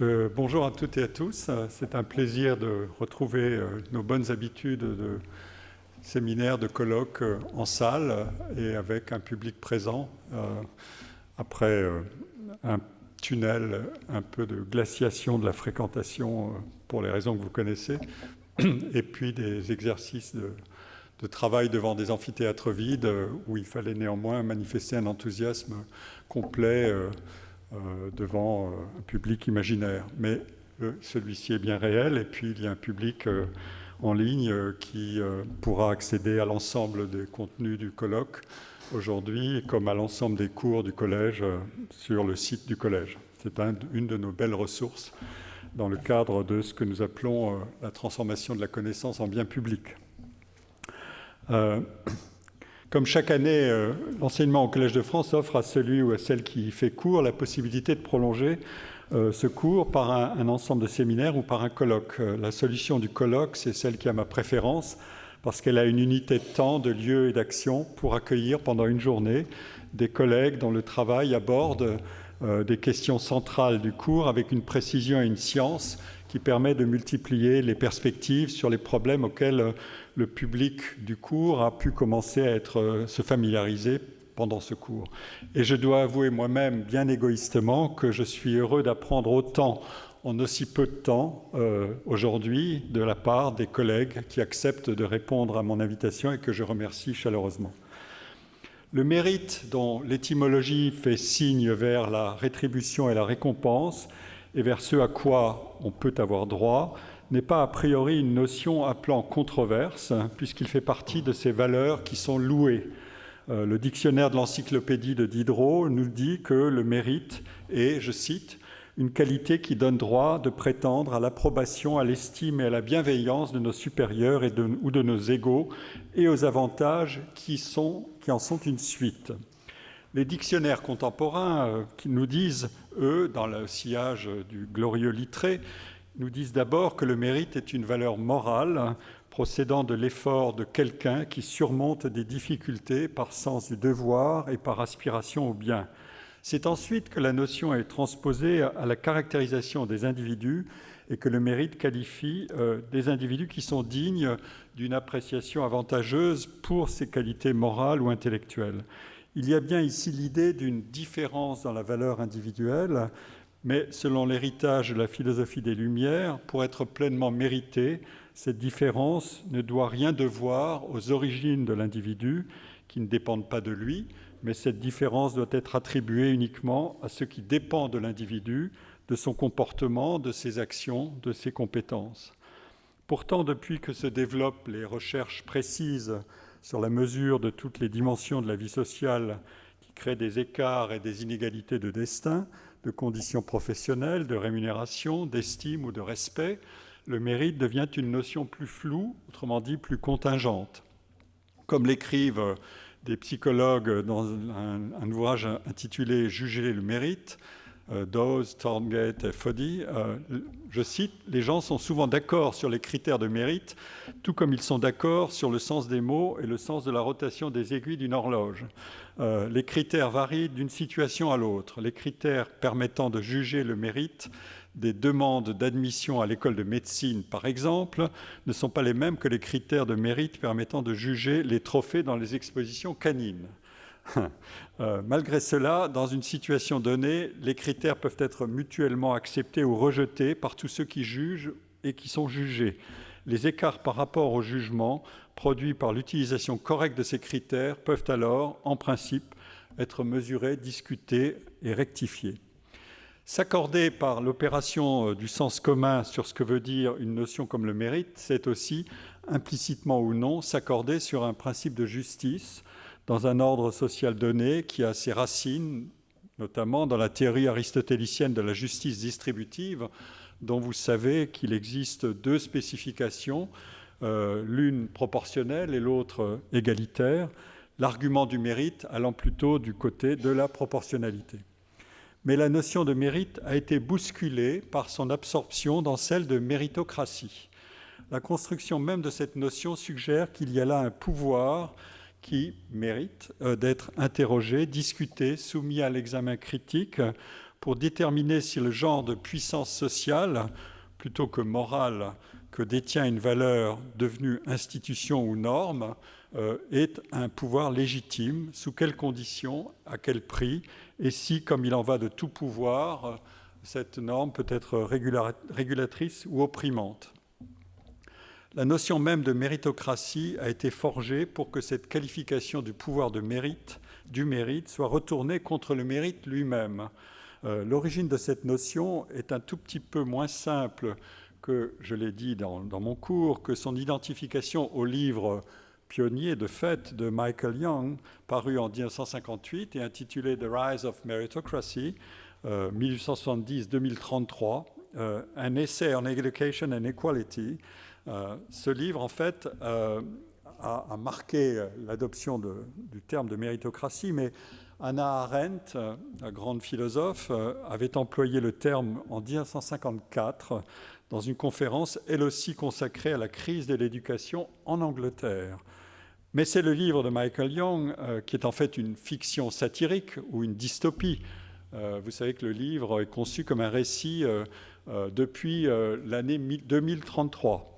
Bonjour à toutes et à tous. C'est un plaisir de retrouver nos bonnes habitudes de séminaires, de colloques en salle et avec un public présent après un tunnel, un peu de glaciation de la fréquentation pour les raisons que vous connaissez, et puis des exercices de travail devant des amphithéâtres vides où il fallait néanmoins manifester un enthousiasme complet devant un public imaginaire. Mais celui-ci est bien réel, et puis il y a un public en ligne qui pourra accéder à l'ensemble des contenus du colloque aujourd'hui, comme à l'ensemble des cours du collège sur le site du collège. C'est une de nos belles ressources dans le cadre de ce que nous appelons la transformation de la connaissance en bien public. Comme chaque année, l'enseignement au Collège de France offre à celui ou à celle qui fait cours la possibilité de prolonger ce cours par un ensemble de séminaires ou par un colloque. La solution du colloque, c'est celle qui a ma préférence, parce qu'elle a une unité de temps, de lieu et d'action pour accueillir pendant une journée des collègues dont le travail aborde des questions centrales du cours avec une précision et une science qui permet de multiplier les perspectives sur les problèmes auxquels le public du cours a pu commencer à se familiariser pendant ce cours. Et je dois avouer moi-même, bien égoïstement, que je suis heureux d'apprendre autant en aussi peu de temps aujourd'hui de la part des collègues qui acceptent de répondre à mon invitation et que je remercie chaleureusement. Le mérite, dont l'étymologie fait signe vers la rétribution et la récompense, et vers ce à quoi on peut avoir droit, n'est pas a priori une notion appelant controverse, puisqu'il fait partie de ces valeurs qui sont louées. Le dictionnaire de l'encyclopédie de Diderot nous dit que le mérite est, je cite, une qualité qui donne droit de prétendre à l'approbation, à l'estime et à la bienveillance de nos supérieurs ou de nos égaux, et aux avantages qui en sont une suite. Les dictionnaires contemporains qui nous disent, eux, dans le sillage du glorieux Littré, nous disent d'abord que le mérite est une valeur morale procédant de l'effort de quelqu'un qui surmonte des difficultés par sens du devoir et par aspiration au bien. C'est ensuite que la notion est transposée à la caractérisation des individus et que le mérite qualifie des individus qui sont dignes d'une appréciation avantageuse pour ses qualités morales ou intellectuelles. Il y a bien ici l'idée d'une différence dans la valeur individuelle, mais selon l'héritage de la philosophie des Lumières, pour être pleinement méritée, cette différence ne doit rien devoir aux origines de l'individu, qui ne dépendent pas de lui, mais cette différence doit être attribuée uniquement à ce qui dépend de l'individu, de son comportement, de ses actions, de ses compétences. Pourtant, depuis que se développent les recherches précises sur la mesure de toutes les dimensions de la vie sociale qui créent des écarts et des inégalités de destin, de conditions professionnelles, de rémunération, d'estime ou de respect, le mérite devient une notion plus floue, autrement dit plus contingente. Comme l'écrivent des psychologues dans un ouvrage intitulé « Juger le mérite », Dawes, Thorngate et Foddy, je cite, « Les gens sont souvent d'accord sur les critères de mérite, tout comme ils sont d'accord sur le sens des mots et le sens de la rotation des aiguilles d'une horloge. Les critères varient d'une situation à l'autre. Les critères permettant de juger le mérite des demandes d'admission à l'école de médecine, par exemple, ne sont pas les mêmes que les critères de mérite permettant de juger les trophées dans les expositions canines. » Malgré cela, dans une situation donnée, les critères peuvent être mutuellement acceptés ou rejetés par tous ceux qui jugent et qui sont jugés. Les écarts par rapport au jugement produits par l'utilisation correcte de ces critères peuvent alors, en principe, être mesurés, discutés et rectifiés. S'accorder par l'opération du sens commun sur ce que veut dire une notion comme le mérite, c'est aussi, implicitement ou non, s'accorder sur un principe de justice dans un ordre social donné qui a ses racines, notamment dans la théorie aristotélicienne de la justice distributive, dont vous savez qu'il existe deux spécifications, l'une proportionnelle et l'autre égalitaire, l'argument du mérite allant plutôt du côté de la proportionnalité. Mais la notion de mérite a été bousculée par son absorption dans celle de méritocratie. La construction même de cette notion suggère qu'il y a là un pouvoir qui mérite d'être interrogé, discuté, soumis à l'examen critique pour déterminer si le genre de puissance sociale, plutôt que morale, que détient une valeur devenue institution ou norme, est un pouvoir légitime, sous quelles conditions, à quel prix, et si, comme il en va de tout pouvoir, cette norme peut être régulatrice ou opprimante. La notion même de méritocratie a été forgée pour que cette qualification du pouvoir du mérite soit retournée contre le mérite lui-même. L'origine de cette notion est un tout petit peu moins simple que, je l'ai dit dans mon cours, que son identification au livre pionnier de fait de Michael Young, paru en 1958 et intitulé The Rise of Meritocracy, 1870-2033, un essai on education and equality. Ce livre, en fait, a marqué l'adoption du terme de méritocratie, mais Hannah Arendt, la grande philosophe, avait employé le terme en 1954 dans une conférence, elle aussi consacrée à la crise de l'éducation en Angleterre. Mais c'est le livre de Michael Young qui est en fait une fiction satirique ou une dystopie. Vous savez que le livre est conçu comme un récit depuis l'année 2033.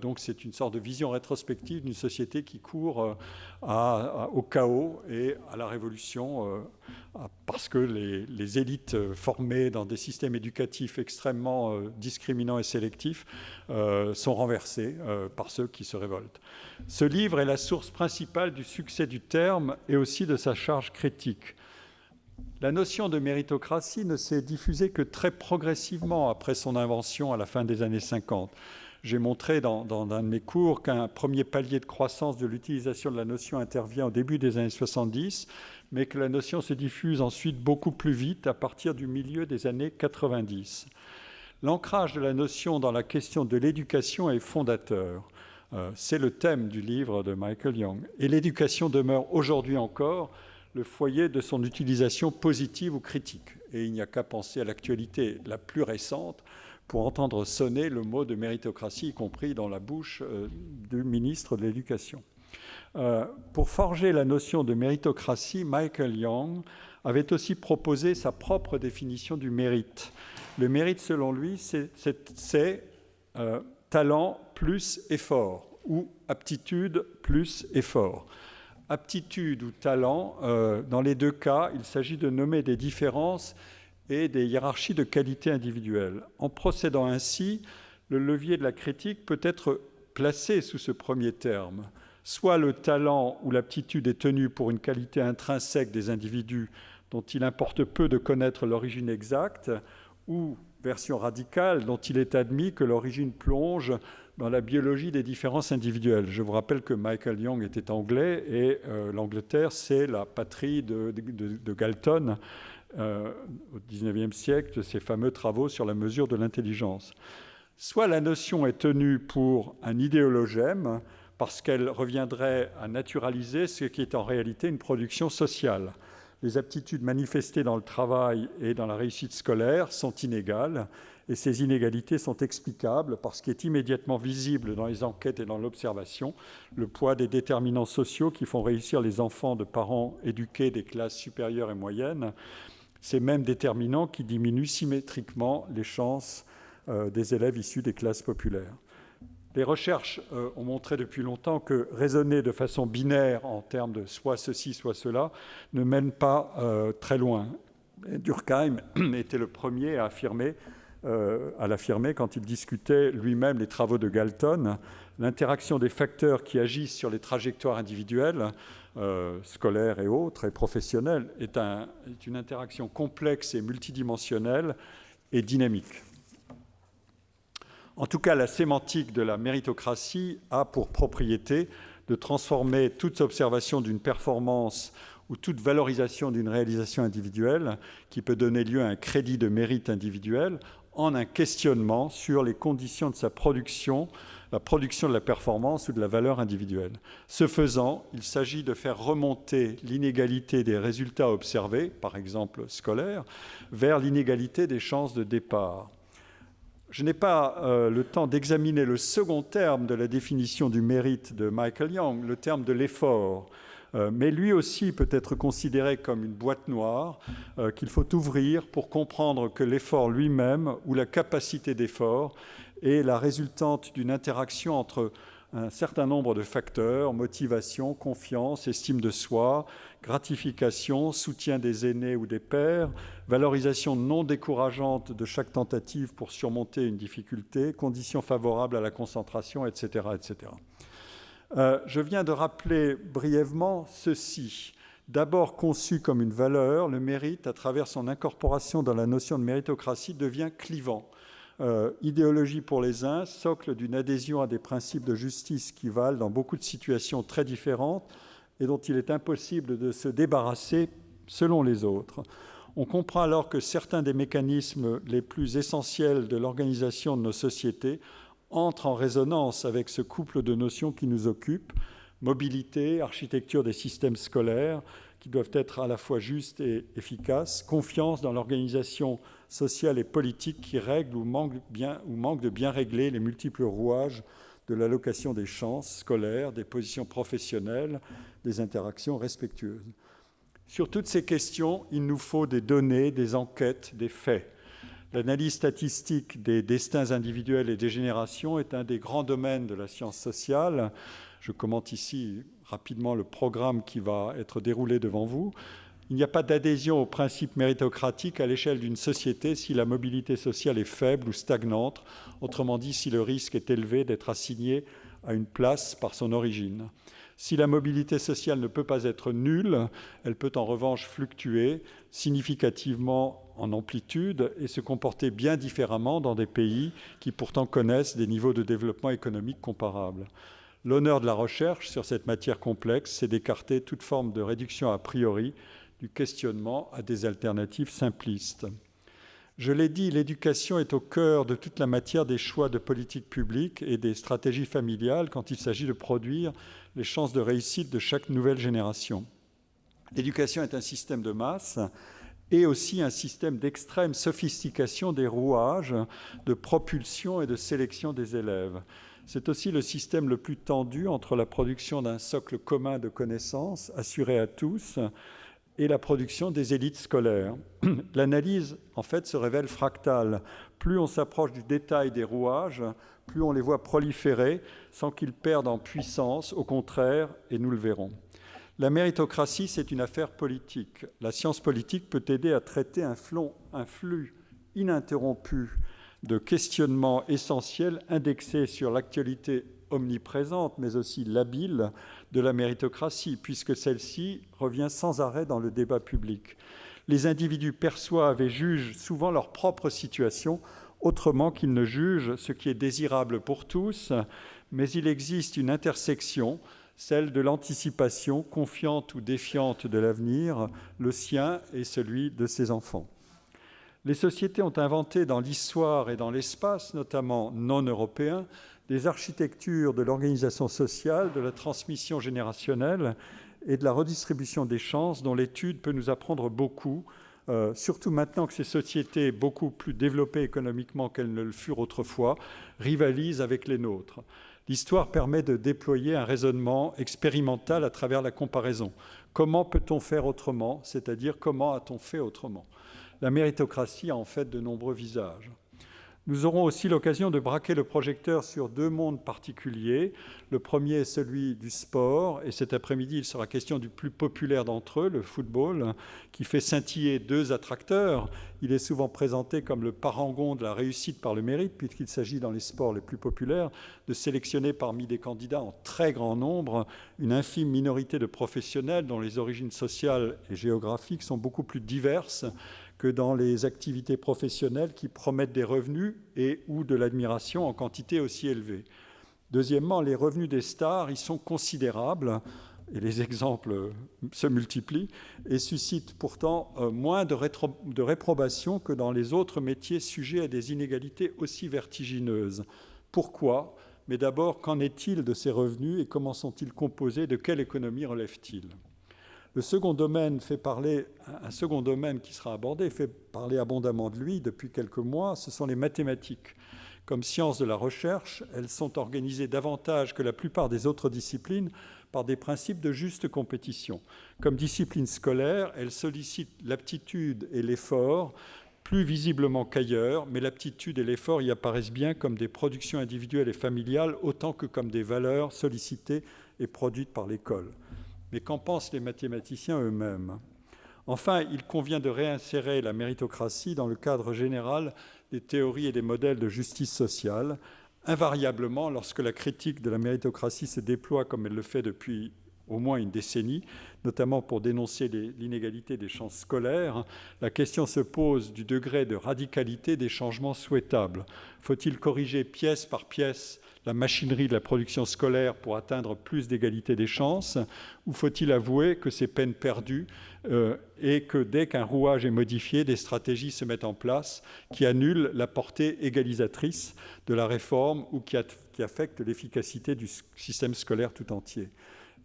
Donc c'est une sorte de vision rétrospective d'une société qui court au chaos et à la révolution parce que les élites formées dans des systèmes éducatifs extrêmement discriminants et sélectifs sont renversées par ceux qui se révoltent. Ce livre est la source principale du succès du terme et aussi de sa charge critique. La notion de méritocratie ne s'est diffusée que très progressivement après son invention à la fin des années 50. J'ai montré dans un de mes cours qu'un premier palier de croissance de l'utilisation de la notion intervient au début des années 70, mais que la notion se diffuse ensuite beaucoup plus vite à partir du milieu des années 90. L'ancrage de la notion dans la question de l'éducation est fondateur. C'est le thème du livre de Michael Young. Et l'éducation demeure aujourd'hui encore le foyer de son utilisation positive ou critique. Et il n'y a qu'à penser à l'actualité la plus récente pour entendre sonner le mot de méritocratie, y compris dans la bouche du ministre de l'Éducation. Pour forger la notion de méritocratie, Michael Young avait aussi proposé sa propre définition du mérite. Le mérite, selon lui, c'est talent plus effort ou aptitude plus effort. Aptitude ou talent, dans les deux cas, il s'agit de nommer des différences et des hiérarchies de qualité individuelles. En procédant ainsi, le levier de la critique peut être placé sous ce premier terme. Soit le talent ou l'aptitude est tenu pour une qualité intrinsèque des individus dont il importe peu de connaître l'origine exacte, ou, version radicale, dont il est admis que l'origine plonge dans la biologie des différences individuelles. Je vous rappelle que Michael Young était anglais et l'Angleterre, c'est la patrie de Galton au XIXe siècle, de ses fameux travaux sur la mesure de l'intelligence. Soit la notion est tenue pour un idéologème, parce qu'elle reviendrait à naturaliser ce qui est en réalité une production sociale. Les aptitudes manifestées dans le travail et dans la réussite scolaire sont inégales, et ces inégalités sont explicables par ce qui est immédiatement visible dans les enquêtes et dans l'observation, le poids des déterminants sociaux qui font réussir les enfants de parents éduqués des classes supérieures et moyennes, ces mêmes déterminants qui diminuent symétriquement les chances des élèves issus des classes populaires. Les recherches ont montré depuis longtemps que raisonner de façon binaire en termes de soit ceci, soit cela ne mène pas très loin. Durkheim était le premier à l'affirmer quand il discutait lui-même les travaux de Galton. L'interaction des facteurs qui agissent sur les trajectoires individuelles, scolaires et autres, et professionnelles, est une interaction complexe et multidimensionnelle et dynamique. En tout cas, la sémantique de la méritocratie a pour propriété de transformer toute observation d'une performance ou toute valorisation d'une réalisation individuelle qui peut donner lieu à un crédit de mérite individuel en un questionnement sur les conditions de sa production, la production de la performance ou de la valeur individuelle. Ce faisant, il s'agit de faire remonter l'inégalité des résultats observés, par exemple scolaires, vers l'inégalité des chances de départ. Je n'ai pas le temps d'examiner le second terme de la définition du mérite de Michael Young, le terme de l'effort. Mais lui aussi peut être considéré comme une boîte noire qu'il faut ouvrir pour comprendre que l'effort lui-même ou la capacité d'effort est la résultante d'une interaction entre un certain nombre de facteurs: motivation, confiance, estime de soi, gratification, soutien des aînés ou des pairs, valorisation non décourageante de chaque tentative pour surmonter une difficulté, conditions favorables à la concentration, etc. etc. Je viens de rappeler brièvement ceci. D'abord conçu comme une valeur, le mérite, à travers son incorporation dans la notion de méritocratie, devient clivant. Idéologie pour les uns, socle d'une adhésion à des principes de justice qui valent dans beaucoup de situations très différentes et dont il est impossible de se débarrasser selon les autres. On comprend alors que certains des mécanismes les plus essentiels de l'organisation de nos sociétés entrent en résonance avec ce couple de notions qui nous occupe: mobilité, architecture des systèmes scolaires, qui doivent être à la fois justes et efficaces, confiance dans l'organisation sociale et politique qui règle ou manque de bien régler les multiples rouages de l'allocation des chances scolaires, des positions professionnelles, des interactions respectueuses. Sur toutes ces questions, il nous faut des données, des enquêtes, des faits. L'analyse statistique des destins individuels et des générations est un des grands domaines de la science sociale. Je commente ici rapidement le programme qui va être déroulé devant vous. Il n'y a pas d'adhésion au principe méritocratique à l'échelle d'une société si la mobilité sociale est faible ou stagnante, autrement dit si le risque est élevé d'être assigné à une place par son origine. Si la mobilité sociale ne peut pas être nulle, elle peut en revanche fluctuer significativement en amplitude et se comporter bien différemment dans des pays qui pourtant connaissent des niveaux de développement économique comparables. L'honneur de la recherche sur cette matière complexe, c'est d'écarter toute forme de réduction a priori du questionnement à des alternatives simplistes. Je l'ai dit, l'éducation est au cœur de toute la matière des choix de politique publique et des stratégies familiales quand il s'agit de produire les chances de réussite de chaque nouvelle génération. L'éducation est un système de masse et aussi un système d'extrême sophistication des rouages de propulsion et de sélection des élèves. C'est aussi le système le plus tendu entre la production d'un socle commun de connaissances assuré à tous et la production des élites scolaires. L'analyse, en fait, se révèle fractale. Plus on s'approche du détail des rouages, plus on les voit proliférer sans qu'ils perdent en puissance, au contraire, et nous le verrons. La méritocratie, c'est une affaire politique. La science politique peut aider à traiter un flux ininterrompu de questionnements essentiels indexés sur l'actualité omniprésente, mais aussi labile, de la méritocratie, puisque celle-ci revient sans arrêt dans le débat public. Les individus perçoivent et jugent souvent leur propre situation autrement qu'ils ne jugent ce qui est désirable pour tous, mais il existe une intersection, celle de l'anticipation confiante ou défiante de l'avenir, le sien et celui de ses enfants. Les sociétés ont inventé dans l'histoire et dans l'espace, notamment non européens, des architectures de l'organisation sociale, de la transmission générationnelle et de la redistribution des chances dont l'étude peut nous apprendre beaucoup, surtout maintenant que ces sociétés, beaucoup plus développées économiquement qu'elles ne le furent autrefois, rivalisent avec les nôtres. L'histoire permet de déployer un raisonnement expérimental à travers la comparaison. Comment peut-on faire autrement, c'est-à-dire comment a-t-on fait autrement ? La méritocratie a en fait de nombreux visages. Nous aurons aussi l'occasion de braquer le projecteur sur deux mondes particuliers. Le premier est celui du sport, et cet après-midi, il sera question du plus populaire d'entre eux, le football, qui fait scintiller deux attracteurs. Il est souvent présenté comme le parangon de la réussite par le mérite, puisqu'il s'agit, dans les sports les plus populaires, de sélectionner parmi des candidats en très grand nombre une infime minorité de professionnels dont les origines sociales et géographiques sont beaucoup plus diverses que dans les activités professionnelles qui promettent des revenus et ou de l'admiration en quantité aussi élevée. Deuxièmement, les revenus des stars y sont considérables, et les exemples se multiplient, et suscitent pourtant moins de réprobation que dans les autres métiers sujets à des inégalités aussi vertigineuses. Pourquoi ? Mais d'abord, qu'en est-il de ces revenus et comment sont-ils composés ? De quelle économie relèvent-ils ? Un second domaine qui sera abordé fait parler abondamment de lui depuis quelques mois, ce sont les mathématiques. Comme sciences de la recherche, elles sont organisées davantage que la plupart des autres disciplines par des principes de juste compétition. Comme discipline scolaire, elles sollicitent l'aptitude et l'effort plus visiblement qu'ailleurs, mais l'aptitude et l'effort y apparaissent bien comme des productions individuelles et familiales autant que comme des valeurs sollicitées et produites par l'école. Mais qu'en pensent les mathématiciens eux-mêmes ? Enfin, il convient de réinsérer la méritocratie dans le cadre général des théories et des modèles de justice sociale. Invariablement, lorsque la critique de la méritocratie se déploie comme elle le fait depuis au moins une décennie, notamment pour dénoncer l'inégalité des chances scolaires, la question se pose du degré de radicalité des changements souhaitables. Faut-il corriger pièce par pièce la machinerie de la production scolaire pour atteindre plus d'égalité des chances, ou faut-il avouer que c'est peine perdue et que dès qu'un rouage est modifié, des stratégies se mettent en place qui annulent la portée égalisatrice de la réforme ou qui affectent l'efficacité du système scolaire tout entier ?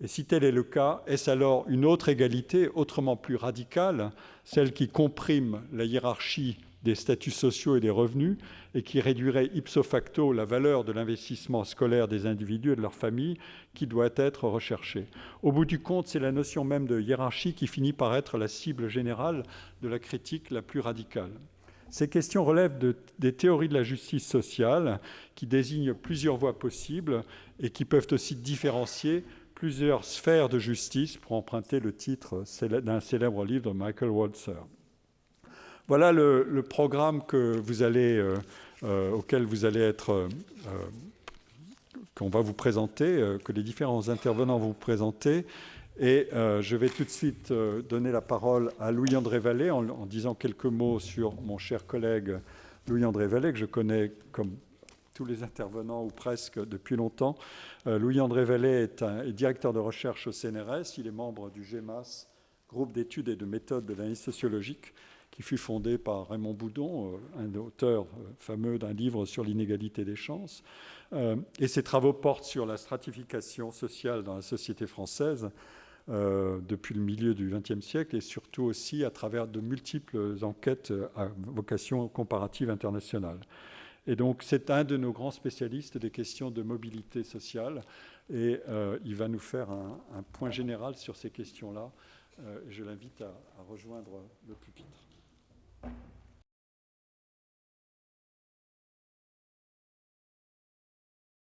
Et si tel est le cas, est-ce alors une autre égalité, autrement plus radicale, celle qui comprime la hiérarchie des statuts sociaux et des revenus et qui réduirait ipso facto la valeur de l'investissement scolaire des individus et de leurs familles qui doit être recherchée. Au bout du compte, c'est la notion même de hiérarchie qui finit par être la cible générale de la critique la plus radicale. Ces questions relèvent des théories de la justice sociale qui désignent plusieurs voies possibles et qui peuvent aussi différencier plusieurs sphères de justice, pour emprunter le titre d'un célèbre livre de Michael Walzer. Voilà le programme auquel vous allez être, qu'on va vous présenter, que les différents intervenants vont vous présenter. Et je vais tout de suite donner la parole à Louis-André Vallée en disant quelques mots sur mon cher collègue Louis-André Vallée, que je connais comme tous les intervenants, ou presque, depuis longtemps. Louis-André Vallée est directeur de recherche au CNRS. Il est membre du GEMAS, groupe d'études et de méthodes de l'analyse sociologique, qui fut fondé par Raymond Boudon, un auteur fameux d'un livre sur l'inégalité des chances. Et ses travaux portent sur la stratification sociale dans la société française depuis le milieu du XXe siècle et surtout aussi à travers de multiples enquêtes à vocation comparative internationale. Et donc, c'est un de nos grands spécialistes des questions de mobilité sociale. Et il va nous faire un point général sur ces questions-là. Je l'invite à rejoindre le pupitre.